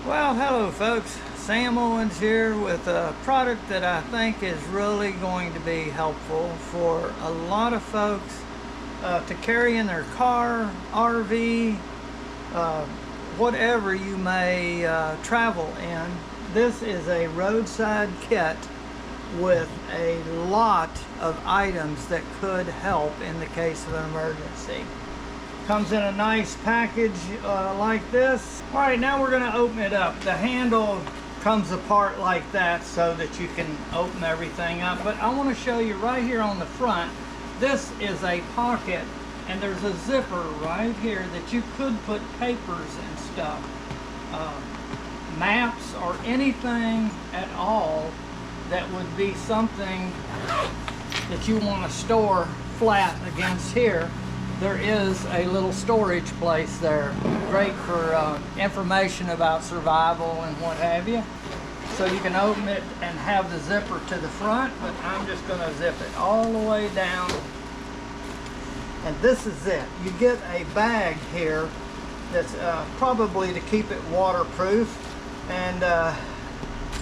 Well, hello folks. Sam Owens here with a product that I think is really going to be helpful for a lot of folks to carry in their car, RV, whatever you may travel in. This is a roadside kit with a lot of items that could help in the case of an emergency. Comes in a nice package like this. All right, now we're going to open it up. The handle comes apart like that so that you can open everything up. But I want to show you right here on the front. This is a pocket, and there's a zipper right here that you could put papers and stuff, maps or anything at all that would be something that you want to store flat against here. There is a little storage place there. Great for information about survival and what have you. So you can open it and have the zipper to the front, but I'm just going to zip it all the way down. And this is it. You get a bag here that's probably to keep it waterproof. And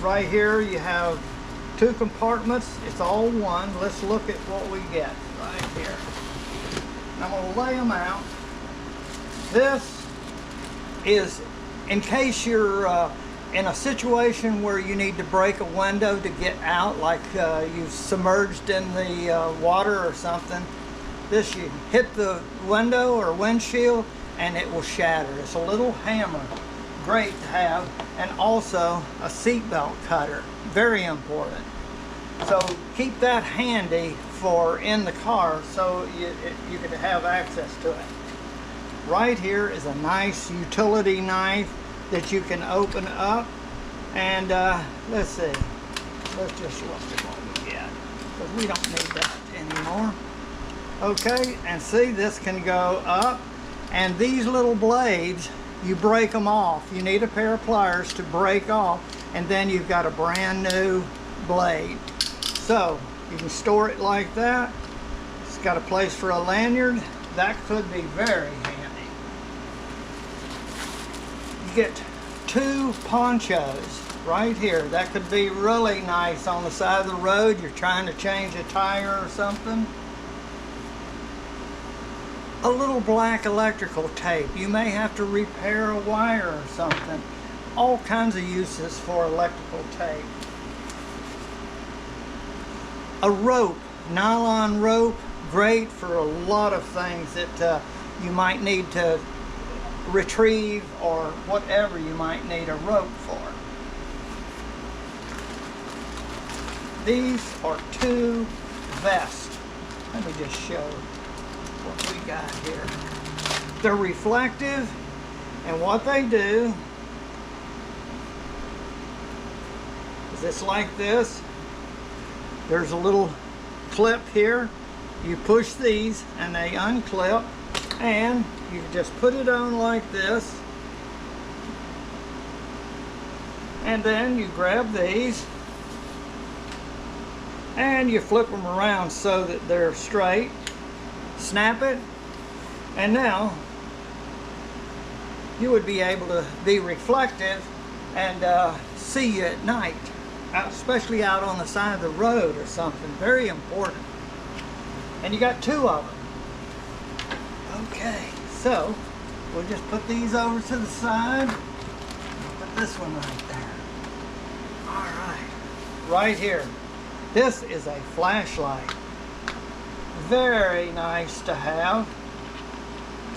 right here you have two compartments. It's all one. Let's look at what we get right here. I'm going to lay them out. This is in case you're in a situation where you need to break a window to get out, like you've submerged in the water or something. This, you hit the window or windshield and it will shatter. It's a little hammer. Great to have. And also a seatbelt cutter. Very important. So keep that handy for in the car so you can have access to it. Right here is a nice utility knife that you can open up. And let's see. Let's just look at what we get, because we don't need that anymore. Okay, and see, this can go up. And these little blades, you break them off. You need a pair of pliers to break off, and then you've got a brand new blade. So you can store it like that. It's got a place for a lanyard. That could be very handy. You get two ponchos right here. That could be really nice on the side of the road. You're trying to change a tire or something. A little black electrical tape. You may have to repair a wire or something. All kinds of uses for electrical tape. A rope, nylon rope, great for a lot of things that you might need to retrieve or whatever you might need a rope for. These are two vests. Let me just show what we got here. They're reflective, and what they do is it's like this. There's a little clip here. You push these and they unclip, and you just put it on like this, and then you grab these and you flip them around so that they're straight. Snap it, and now you would be able to be reflective and see you at night, especially out on the side of the road or something. Very important. And you got two of them. Okay, so we'll just put these over to the side. Put this one right there. All right, right here. This is a flashlight. Very nice to have.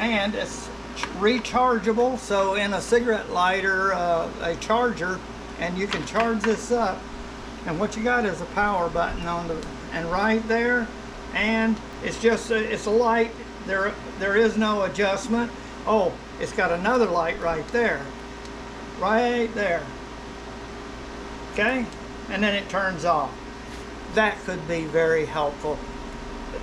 And it's rechargeable, so in a cigarette lighter, a charger, and you can charge this up. And what you got is a power button on the, and right there, and it's just it's a light. There is no adjustment. Oh, it's got another light right there, right there. Okay, and then it turns off. That could be very helpful.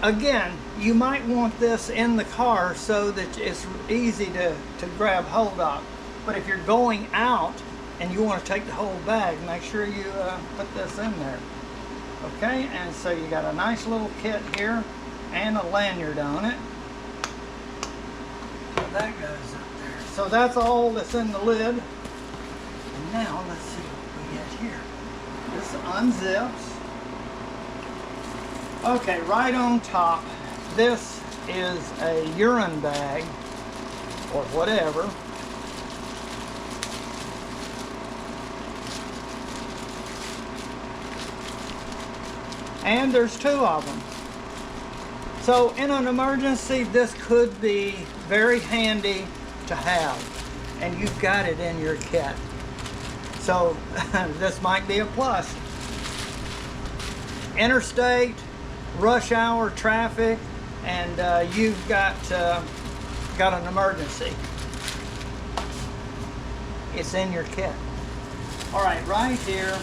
Again, you might want this in the car so that it's easy to grab hold of. But if you're going out and you want to take the whole bag, make sure you put this in there. Okay, and so you got a nice little kit here and a lanyard on it. So that goes up there. So that's all that's in the lid. now let's see what we get here. This unzips. Okay, right on top, this is a urine bag or whatever. And there's 2 of them. So in an emergency, this could be very handy to have, and you've got it in your kit. So this might be a plus. Interstate, rush hour traffic, and you've got an emergency. It's in your kit. All right, right here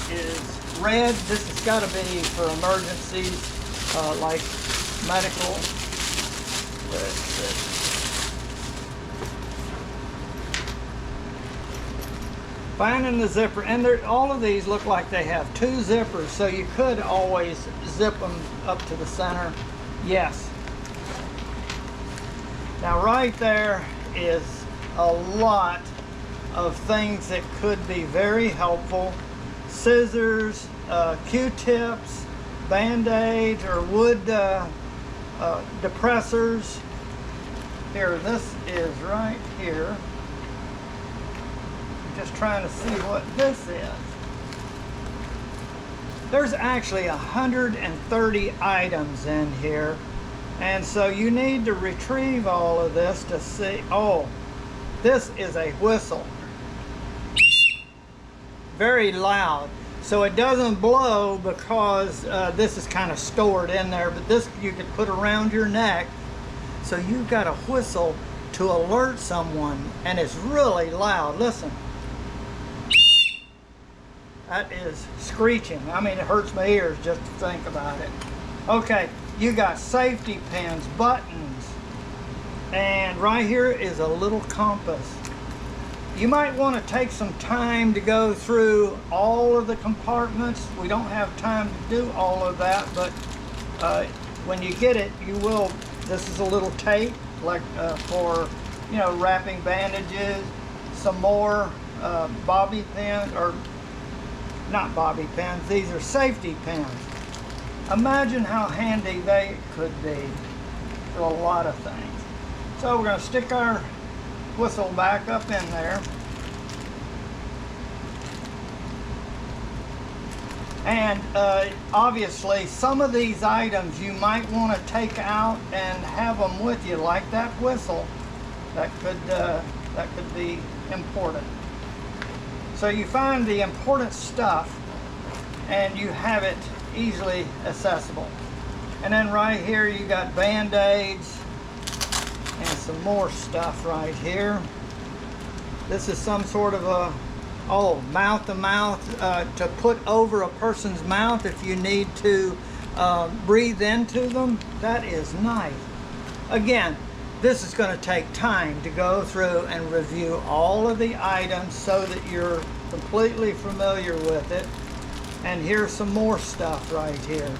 is red. This has got to be for emergencies, like medical. Let's see. Finding the zipper, and all of these look like they have 2 zippers, so you could always zip them up to the center. Yes. Now right there is a lot of things that could be very helpful. Scissors, Q-tips, Band-Aids, or wood depressors. Here, this is right here. Just trying to see what this is. There's actually 130 items in here, and so you need to retrieve all of this to see. Oh, this is a whistle. Very loud, so it doesn't blow because this is kind of stored in there, but this you could put around your neck, so you've got a whistle to alert someone, and it's really loud. Listen. That is screeching. I mean, it hurts my ears just to think about it. Okay, you got safety pins, buttons, and right here is a little compass. You might want to take some time to go through all of the compartments. We don't have time to do all of that, but when you get it, you will. This is a little tape, like for, you know, wrapping bandages, some more bobby pins, or not bobby pins, these are safety pins. Imagine how handy they could be for a lot of things. So we're going to stick our whistle back up in there. And obviously some of these items you might want to take out and have them with you, like that whistle. That could be important. So you find the important stuff and you have it easily accessible. And then right here you got Band-Aids and some more stuff right here. This is some sort of a, mouth-to-mouth to put over a person's mouth if you need to breathe into them. That is nice. Again, this is going to take time to go through and review all of the items so that you're completely familiar with it. And here's some more stuff right here.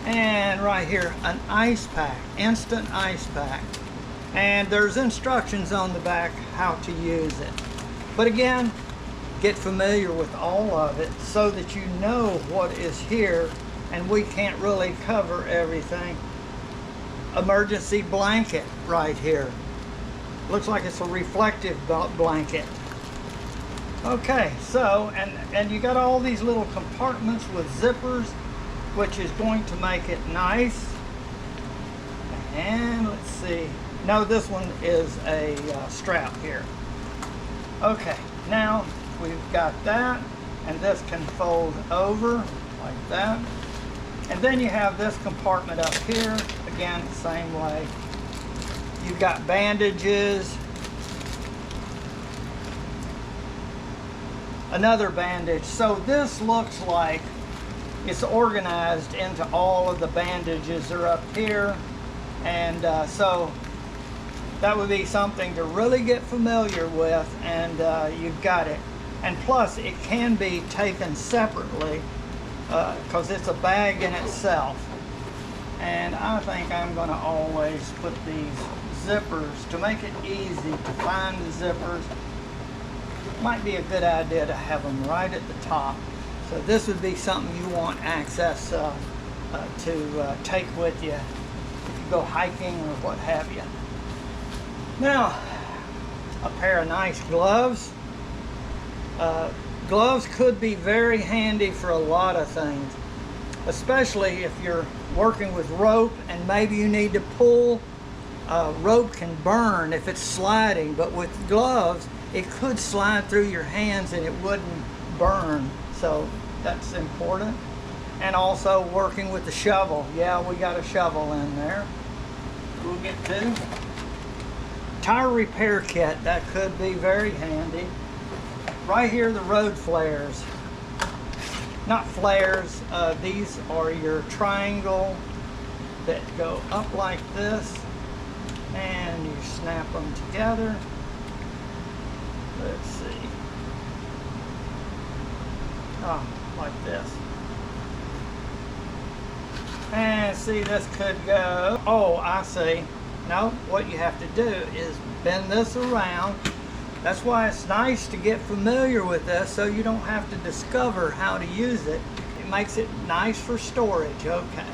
And right here, an ice pack, instant ice pack. And there's instructions on the back how to use it. But again, get familiar with all of it so that you know what is here, and we can't really cover everything. Emergency blanket right here. Looks like it's a reflective blanket. Okay, so, and you got all these little compartments with zippers, which is going to make it nice. And let's see. No, this one is a strap here. Okay, now we've got that, and this can fold over like that. And then you have this compartment up here, again, same way. You've got bandages, another bandage. So this looks like it's organized into all of the bandages are up here. And so that would be something to really get familiar with, and you've got it. And plus, it can be taken separately because it's a bag in itself. And I think I'm going to always put these zippers, to make it easy to find the zippers, might be a good idea to have them right at the top. So this would be something you want access to take with you if you go hiking or what have you. Now, a pair of nice gloves. Gloves could be very handy for a lot of things, especially if you're working with rope and maybe you need to pull. Rope can burn if it's sliding, but with gloves it could slide through your hands and it wouldn't burn, so that's important. And also working with the shovel. Yeah, we got a shovel in there we'll get to. Tire repair kit, that could be very handy. Right here, the road flares. Not flares, these are your triangle that go up like this, and you snap them together. Let's see. Oh, like this. And see, this could go, oh, I see. No, what you have to do is bend this around. That's why it's nice to get familiar with this so you don't have to discover how to use it. It makes it nice for storage, okay.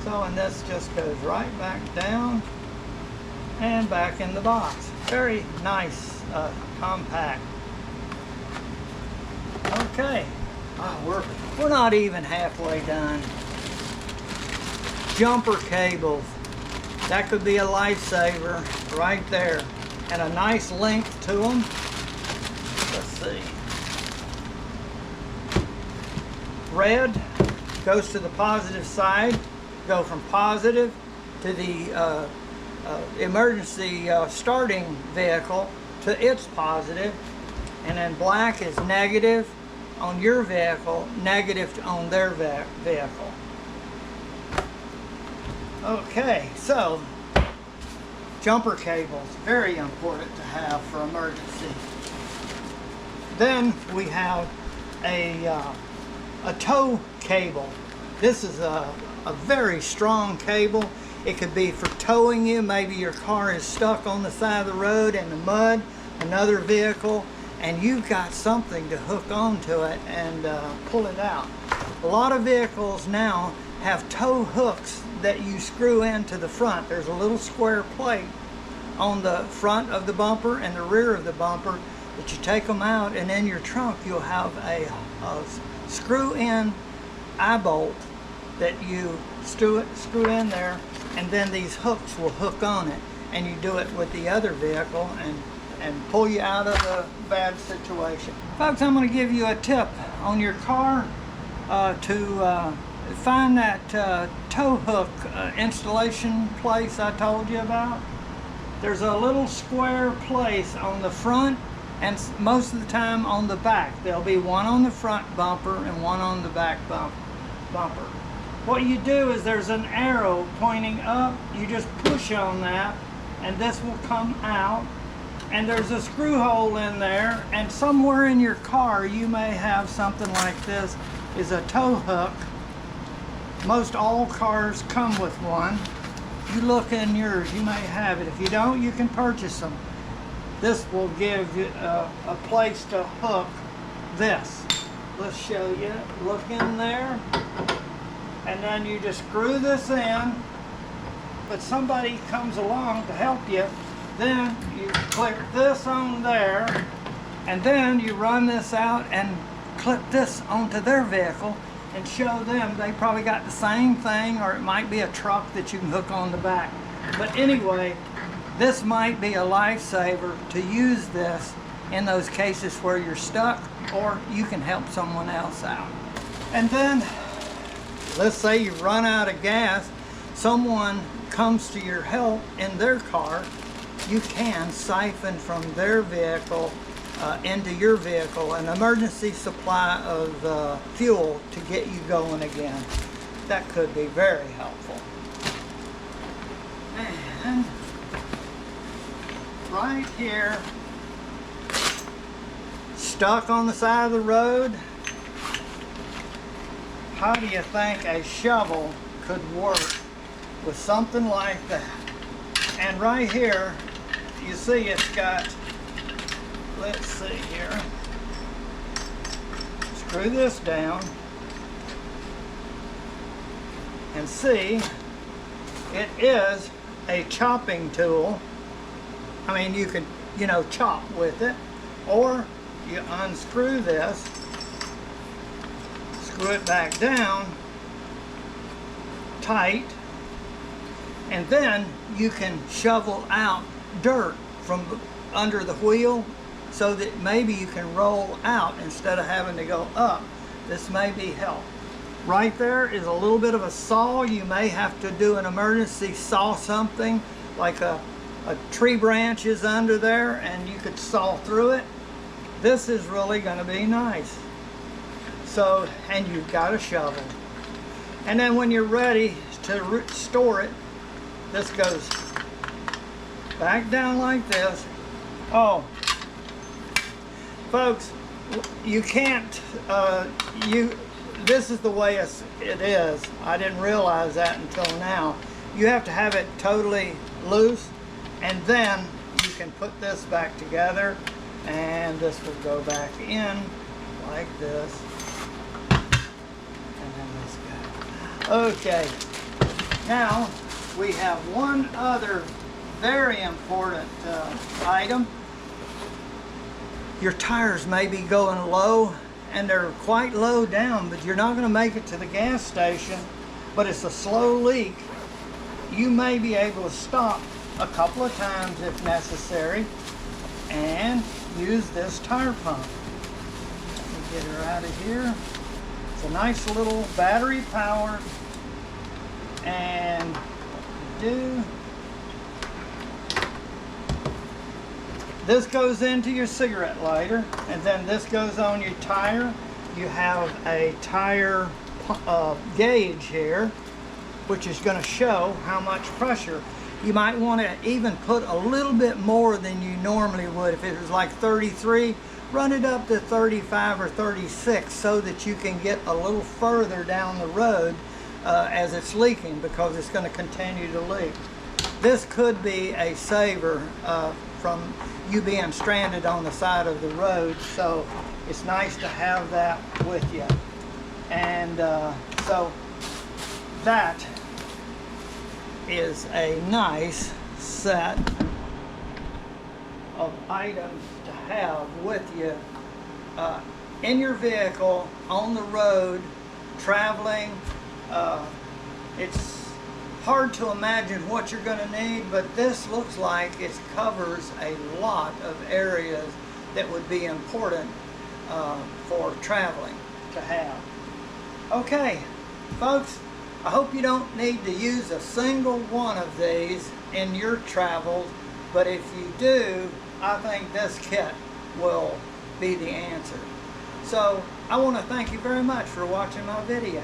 So, and this just goes right back down and back in the box. Very nice, compact. Okay, we're not even halfway done. Jumper cables. That could be a lifesaver right there. And a nice length to them. Let's see. Red goes to the positive side. Go from positive to the emergency starting vehicle to its positive. And then black is negative on your vehicle, negative on their vehicle. Okay, so jumper cables, very important to have for emergency. Then we have a tow cable. This is a very strong cable. It could be for towing you. Maybe your car is stuck on the side of the road in the mud, another vehicle, and you've got something to hook onto it and pull it out. A lot of vehicles now have tow hooks that you screw into the front. There's a little square plate on the front of the bumper and the rear of the bumper that you take them out, and in your trunk you'll have a screw-in eye bolt that you screw in there, and then these hooks will hook on it, and you do it with the other vehicle and pull you out of a bad situation. Folks, I'm going to give you a tip on your car to find that tow hook installation place I told you about. There's a little square place on the front and most of the time on the back. There'll be one on the front bumper and one on the back bumper. What you do is there's an arrow pointing up. You just push on that and this will come out. And there's a screw hole in there, and somewhere in your car you may have something like this, is a tow hook. Most all cars come with one. You look in yours, you may have it. If you don't, you can purchase them. This will give you a place to hook this. Let's show you. Look in there, and then you just screw this in. But somebody comes along to help you, then you click this on there, and then you run this out and clip this onto their vehicle and show them. They probably got the same thing, or it might be a truck that you can hook on the back. But anyway, this might be a lifesaver to use this in those cases where you're stuck, or you can help someone else out. And then, let's say you run out of gas, someone comes to your help in their car, you can siphon from their vehicle into your vehicle an emergency supply of fuel to get you going again. That could be very helpful. And right here, stuck on the side of the road, how do you think a shovel could work with something like that? And right here, you see it's got, let's see here, screw this down, and see, it is a chopping tool. I mean, you could, you know, chop with it, or you unscrew this, screw it back down tight, and then you can shovel out dirt from under the wheel so that maybe you can roll out instead of having to go up. This may be help. Right there is a little bit of a saw. You may have to do an emergency saw something, like a tree branch is under there and you could saw through it. This is really going to be nice. So, and you've got a shovel. And then when you're ready to store it, this goes back down like this. Oh, folks, you can't, this is the way it is. I didn't realize that until now. You have to have it totally loose, and then you can put this back together, and this will go back in like this. And then this goes. Okay, now we have one other very important item. Your tires may be going low, and they're quite low down, but you're not going to make it to the gas station, but it's a slow leak. You may be able to stop a couple of times if necessary and use this tire pump. Let me get her out of here. It's a nice little battery powered, and what you do, this goes into your cigarette lighter, and then this goes on your tire. You have a tire gauge here, which is going to show how much pressure. You might want to even put a little bit more than you normally would. If it was like 33, run it up to 35 or 36 so that you can get a little further down the road as it's leaking, because it's going to continue to leak. This could be a saver from you being stranded on the side of the road, so it's nice to have that with you. And so that is a nice set of items to have with you in your vehicle, on the road, traveling. It's hard to imagine what you're going to need, but this looks like it covers a lot of areas that would be important for traveling to have. Okay, folks, I hope you don't need to use a single one of these in your travels, but if you do, I think this kit will be the answer. So I want to thank you very much for watching my video.